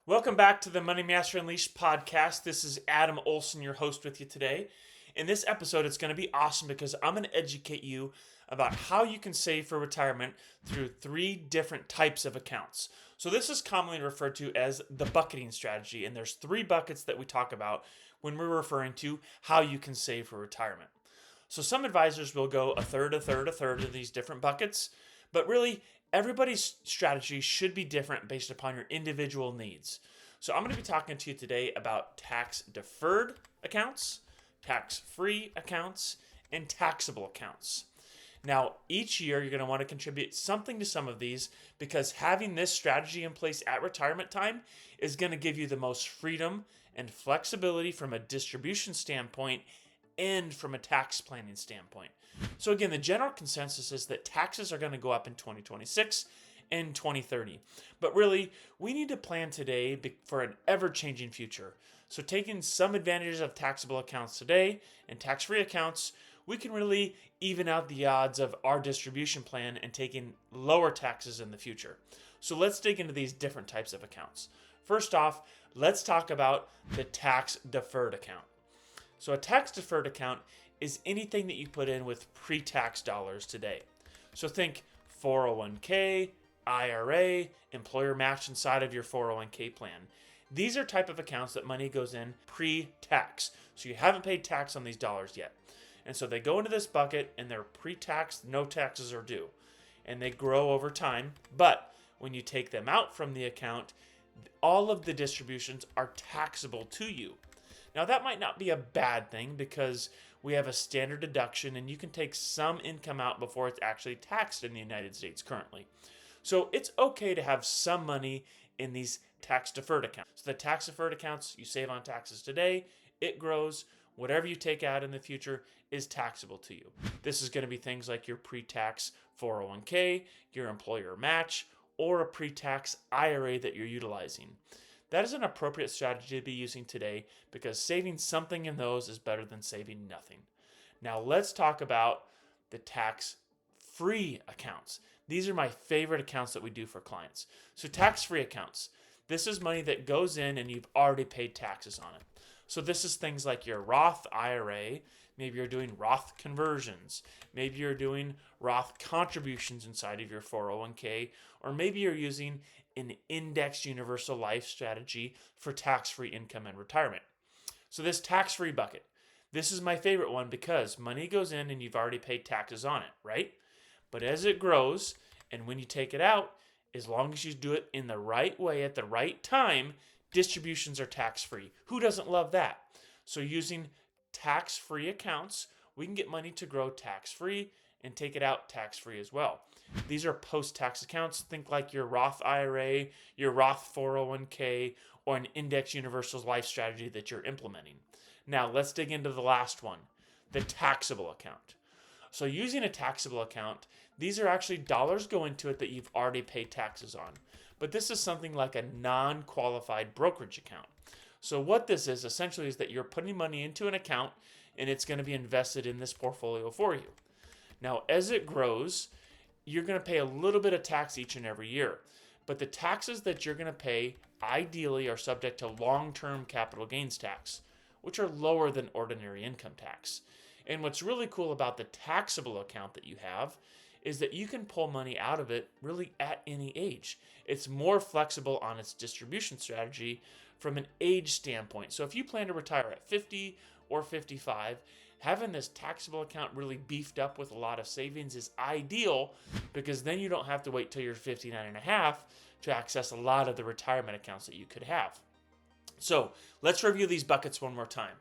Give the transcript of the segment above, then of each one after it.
Welcome back to the Money Master Unleashed podcast. This is Adam Olson, your host with you today. In this episode, it's going to be awesome because I'm going to educate you about how you can save for retirement through 3 different types of accounts. So this is commonly referred to as the bucketing strategy, and there's 3 buckets that we talk about when we're referring to how you can save for retirement. So some advisors will go a third of these different buckets, but really everybody's strategy should be different based upon your individual needs. So I'm going to be talking to you today about tax deferred accounts, tax free accounts, and taxable accounts. Now, each year you're going to want to contribute something to some of these because having this strategy in place at retirement time is going to give you the most freedom and flexibility from a distribution standpoint and from a tax planning standpoint. So again, the general consensus is that taxes are going to go up in 2026 and 2030. But really, we need to plan today for an ever-changing future. So taking some advantages of taxable accounts today and tax-free accounts, we can really even out the odds of our distribution plan and taking lower taxes in the future. So let's dig into these different types of accounts. First off, let's talk about the tax-deferred account. So a tax-deferred account is anything that you put in with pre-tax dollars today. So think 401k, IRA, employer match inside of your 401k plan. These are type of accounts that money goes in pre-tax. So you haven't paid tax on these dollars yet. And so they go into this bucket and they're pre-tax, no taxes are due. And they grow over time. But when you take them out from the account, all of the distributions are taxable to you. Now that might not be a bad thing because we have a standard deduction and you can take some income out before it's actually taxed in the United States currently. So it's okay to have some money in these tax deferred accounts. So the tax deferred accounts, you save on taxes today, it grows. Whatever you take out in the future is taxable to you. This is going to be things like your pre-tax 401k, your employer match, or a pre-tax IRA that you're utilizing. That is an appropriate strategy to be using today because saving something in those is better than saving nothing. Now let's talk about the tax-free accounts. These are my favorite accounts that we do for clients. So tax-free accounts. This is money that goes in and you've already paid taxes on it. So this is things like your Roth IRA. Maybe you're doing Roth conversions. Maybe you're doing Roth contributions inside of your 401k. Or maybe you're using an index universal life strategy for tax-free income and retirement. So this tax-free bucket, this is my favorite one because money goes in and you've already paid taxes on it, right? But as it grows and when you take it out, as long as you do it in the right way at the right time, distributions are tax-free. Who doesn't love that? So using tax-free accounts, we can get money to grow tax-free and take it out tax-free as well. These are post-tax accounts. Think like your Roth IRA, your Roth 401k, or an index universal life strategy that you're implementing. Now, let's dig into the last one, the taxable account. So using a taxable account, these are actually dollars go into it that you've already paid taxes on. But this is something like a non-qualified brokerage account. So what this is essentially is that you're putting money into an account and it's going to be invested in this portfolio for you. Now, as it grows, you're going to pay a little bit of tax each and every year. But the taxes that you're going to pay ideally are subject to long-term capital gains tax, which are lower than ordinary income tax. And what's really cool about the taxable account that you have is that you can pull money out of it really at any age. It's more flexible on its distribution strategy from an age standpoint. So if you plan to retire at 50 or 55, having this taxable account really beefed up with a lot of savings is ideal because then you don't have to wait till you're 59 and a half to access a lot of the retirement accounts that you could have. So let's review these buckets one more time.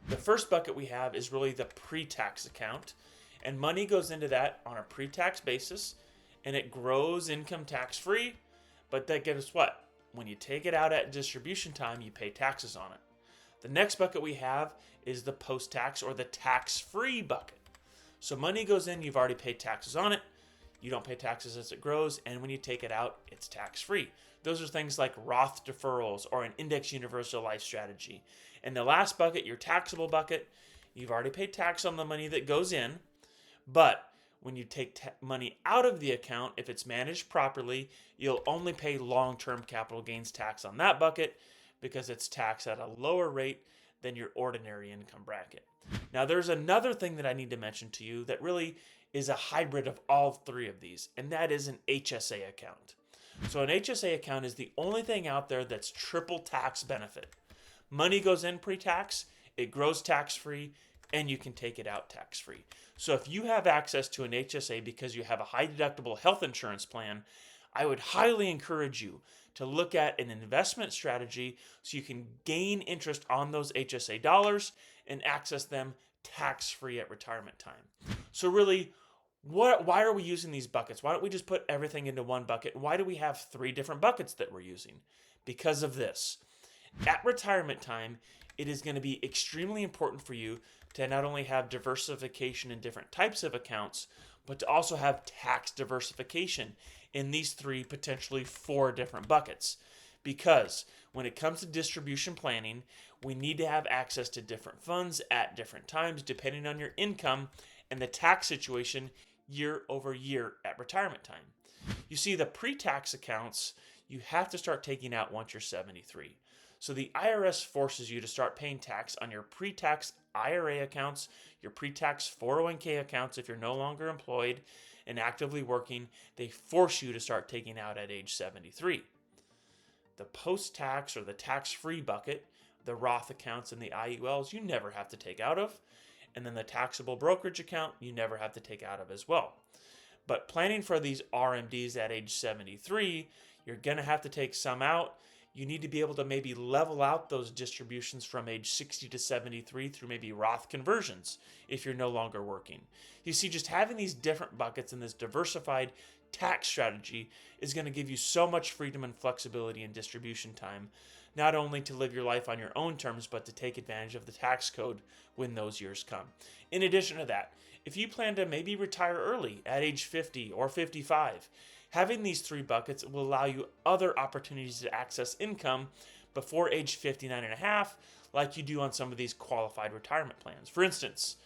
The first bucket we have is really the pre-tax account, and money goes into that on a pre-tax basis and it grows income tax free, but that guess what? When you take it out at distribution time, you pay taxes on it. The next bucket we have is the post-tax or the tax-free bucket. So money goes in, you've already paid taxes on it. You don't pay taxes as it grows, and when you take it out, it's tax-free. Those are things like Roth deferrals or an index universal life strategy. And the last bucket, your taxable bucket, you've already paid tax on the money that goes in, but When you take money out of the account, if it's managed properly, you'll only pay long-term capital gains tax on that bucket because it's taxed at a lower rate than your ordinary income bracket. Now, there's another thing that I need to mention to you that really is a hybrid of all three of these, and that is an HSA account. So an HSA account is the only thing out there that's triple tax benefit. Money goes in pre-tax, it grows tax-free, and you can take it out tax-free. So if you have access to an HSA because you have a high deductible health insurance plan, I would highly encourage you to look at an investment strategy so you can gain interest on those HSA dollars and access them tax-free at retirement time. So really, why are we using these buckets? Why don't we just put everything into one bucket? Why do we have three different buckets that we're using? Because of this. At retirement time, it is going to be extremely important for you to not only have diversification in different types of accounts, but to also have tax diversification in these three, potentially four different buckets. Because when it comes to distribution planning, we need to have access to different funds at different times, depending on your income and the tax situation year over year at retirement time. You see, the pre-tax accounts, you have to start taking out once you're 73. So the IRS forces you to start paying tax on your pre-tax IRA accounts, your pre-tax 401k accounts if you're no longer employed and actively working. They force you to start taking out at age 73. The post-tax or the tax-free bucket, the Roth accounts and the IULs, you never have to take out of. And then the taxable brokerage account, you never have to take out of as well. But planning for these RMDs at age 73, you're going to have to take some out. You need to be able to maybe level out those distributions from age 60 to 73 through maybe Roth conversions if you're no longer working. You see, just having these different buckets and this diversified tax strategy is going to give you so much freedom and flexibility in distribution time, not only to live your life on your own terms, but to take advantage of the tax code when those years come. In addition to that, if you plan to maybe retire early at age 50 or 55, having these three buckets will allow you other opportunities to access income before age 59 and a half, like you do on some of these qualified retirement plans. For instance,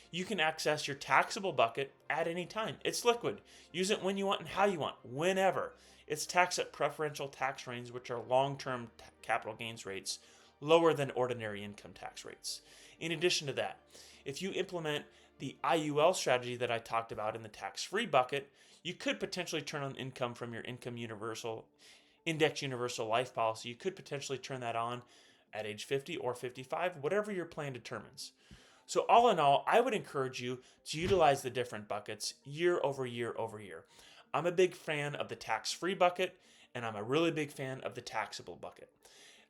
you can access your taxable bucket at any time. It's liquid. Use it when you want and how you want, whenever. It's taxed at preferential tax rates, which are long-term capital gains rates, lower than ordinary income tax rates. In addition to that, if you implement the IUL strategy that I talked about in the tax-free bucket, you could potentially turn on income from your index universal life policy. You could potentially turn that on at age 50 or 55, whatever your plan determines. So all in all, I would encourage you to utilize the different buckets year over year over year. I'm a big fan of the tax-free bucket, and I'm a really big fan of the taxable bucket.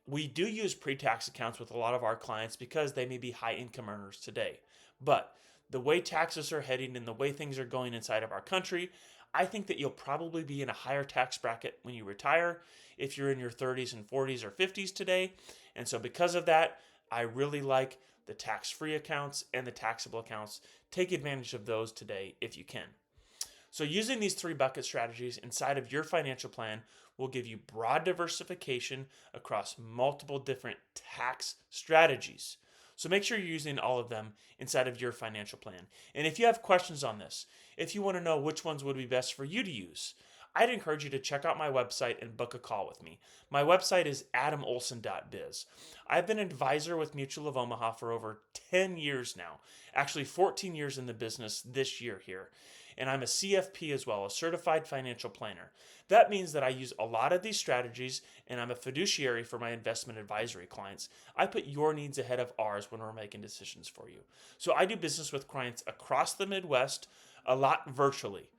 We do use pre-tax accounts with a lot of our clients because they may be high income earners today. But the way taxes are heading and the way things are going inside of our country, I think that you'll probably be in a higher tax bracket when you retire if you're in your 30s and 40s or 50s today. And so because of that, I really like the tax-free accounts and the taxable accounts. Take advantage of those today if you can. So using these three bucket strategies inside of your financial plan will give you broad diversification across multiple different tax strategies. So make sure you're using all of them inside of your financial plan. And if you have questions on this, if you want to know which ones would be best for you to use, I'd encourage you to check out my website and book a call with me. My website is adamolson.biz. I've been an advisor with Mutual of Omaha for over 10 years now, actually 14 years in the business this year here. And I'm a CFP as well, a certified financial planner. That means that I use a lot of these strategies and I'm a fiduciary for my investment advisory clients. I put your needs ahead of ours when we're making decisions for you. So I do business with clients across the Midwest, a lot virtually.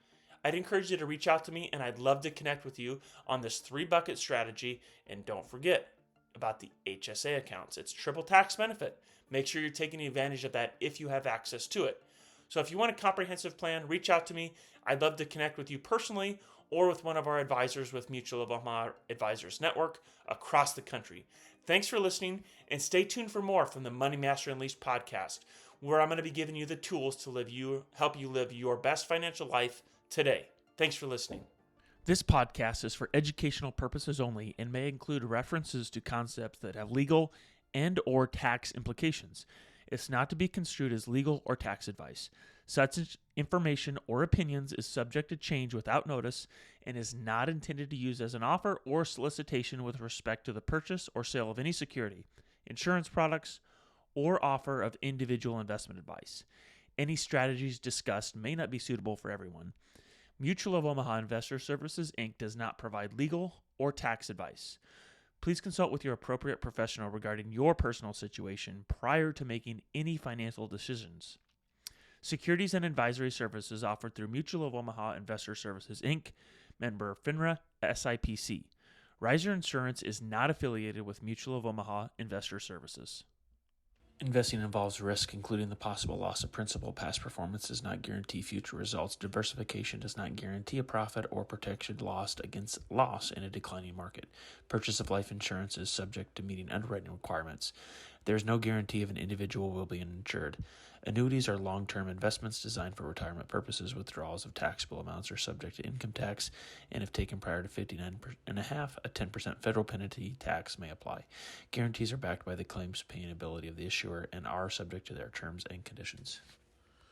I'd encourage you to reach out to me and I'd love to connect with you on this three bucket strategy. And don't forget about the HSA accounts. It's triple tax benefit. Make sure you're taking advantage of that if you have access to it. So if you want a comprehensive plan, reach out to me. I'd love to connect with you personally or with one of our advisors with Mutual of Omaha Advisors Network across the country. Thanks for listening and stay tuned for more from the Money Master Unleashed podcast, where I'm going to be giving you the tools to help you live your best financial life today. Thanks for listening. This podcast is for educational purposes only and may include references to concepts that have legal and/or tax implications. It's not to be construed as legal or tax advice. Such information or opinions is subject to change without notice and is not intended to use as an offer or solicitation with respect to the purchase or sale of any security, insurance products, or offer of individual investment advice. Any strategies discussed may not be suitable for everyone. Mutual of Omaha Investor Services, Inc. does not provide legal or tax advice. Please consult with your appropriate professional regarding your personal situation prior to making any financial decisions. Securities and advisory services offered through Mutual of Omaha Investor Services, Inc., member FINRA SIPC. Riser Insurance is not affiliated with Mutual of Omaha Investor Services. Investing involves risk, including the possible loss of principal. Past performance does not guarantee future results. Diversification does not guarantee a profit or protection lost against loss in a declining market. Purchase of life insurance is subject to meeting underwriting requirements. There is no guarantee of an individual will be insured. Annuities are long-term investments designed for retirement purposes. Withdrawals of taxable amounts are subject to income tax, and if taken prior to 59.5, a 10% federal penalty tax may apply. Guarantees are backed by the claims paying ability of the issuer and are subject to their terms and conditions.